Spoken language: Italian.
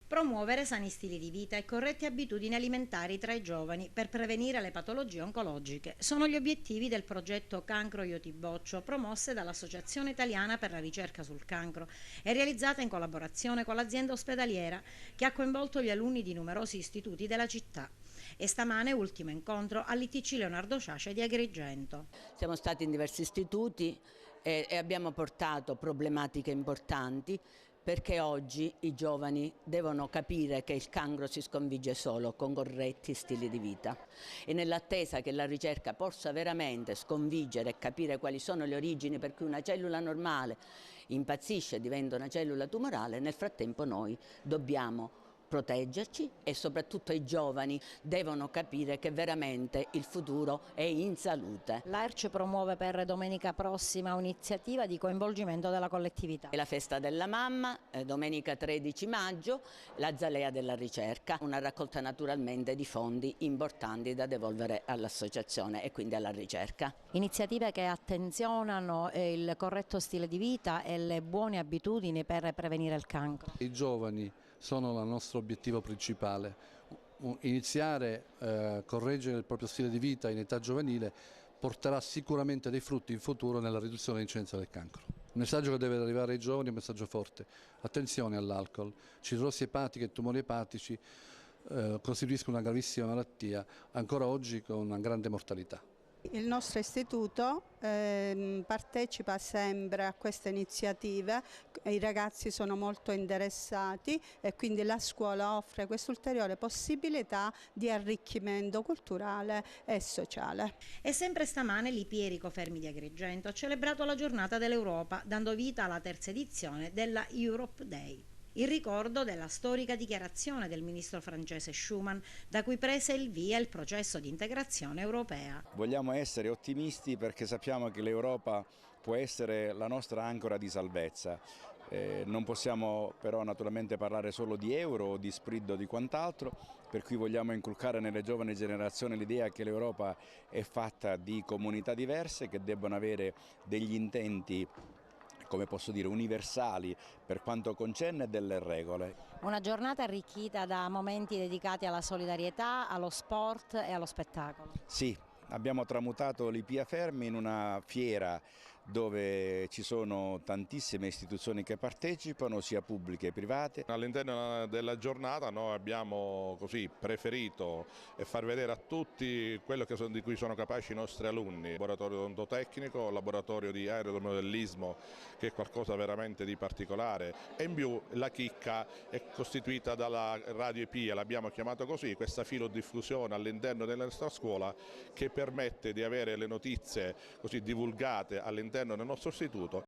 Promuovere sani stili di vita e corrette abitudini alimentari tra i giovani per prevenire le patologie oncologiche sono gli obiettivi del progetto Cancro Io Ti Boccio, promosse dall'Associazione Italiana per la Ricerca sul Cancro e realizzata in collaborazione con l'azienda ospedaliera che ha coinvolto gli alunni di numerosi istituti della città. E stamane ultimo incontro all'ITC Leonardo Ciace di Agrigento. Siamo stati in diversi istituti e abbiamo portato problematiche importanti, perché oggi i giovani devono capire che il cancro si sconfigge solo con corretti stili di vita, e nell'attesa che la ricerca possa veramente sconfiggere e capire quali sono le origini per cui una cellula normale impazzisce e diventa una cellula tumorale, nel frattempo noi dobbiamo proteggerci e soprattutto i giovani devono capire che veramente il futuro è in salute. L'ARC promuove per domenica prossima un'iniziativa di coinvolgimento della collettività. È la festa della mamma, domenica 13 maggio, la Zalea della Ricerca, una raccolta naturalmente di fondi importanti da devolvere all'associazione e quindi alla ricerca. Iniziative che attenzionano il corretto stile di vita e le buone abitudini per prevenire il cancro. I giovani sono il nostro obiettivo principale. Iniziare a correggere il proprio stile di vita in età giovanile porterà sicuramente dei frutti in futuro nella riduzione dell'incidenza del cancro. Il messaggio che deve arrivare ai giovani è un messaggio forte: attenzione all'alcol, cirrosi epatiche e tumori epatici costituiscono una gravissima malattia, ancora oggi con una grande mortalità. Il nostro istituto partecipa sempre a queste iniziative, i ragazzi sono molto interessati e quindi la scuola offre questa ulteriore possibilità di arricchimento culturale e sociale. E sempre stamane l'Ipierico Fermi di Agrigento ha celebrato la giornata dell'Europa, dando vita alla terza edizione della Europe Day. Il ricordo della storica dichiarazione del ministro francese Schuman, da cui prese il via il processo di integrazione europea. Vogliamo essere ottimisti perché sappiamo che l'Europa può essere la nostra ancora di salvezza. Non possiamo però naturalmente parlare solo di euro o di sprit o di quant'altro, per cui vogliamo inculcare nelle giovani generazioni l'idea che l'Europa è fatta di comunità diverse che debbono avere degli intenti, come posso dire, universali per quanto concerne delle regole. Una giornata arricchita da momenti dedicati alla solidarietà, allo sport e allo spettacolo. Sì, abbiamo tramutato l'Ipia Fermi in una fiera dove ci sono tantissime istituzioni che partecipano, sia pubbliche che private. All'interno della giornata noi abbiamo preferito far vedere a tutti quello di cui sono capaci i nostri alunni. Laboratorio odontotecnico, laboratorio di aeromodellismo, che è qualcosa veramente di particolare, e in più la chicca è costituita dalla Radio Ipia, l'abbiamo chiamato così, questa filodiffusione all'interno della nostra scuola che permette di avere le notizie così divulgate all'interno del nostro istituto.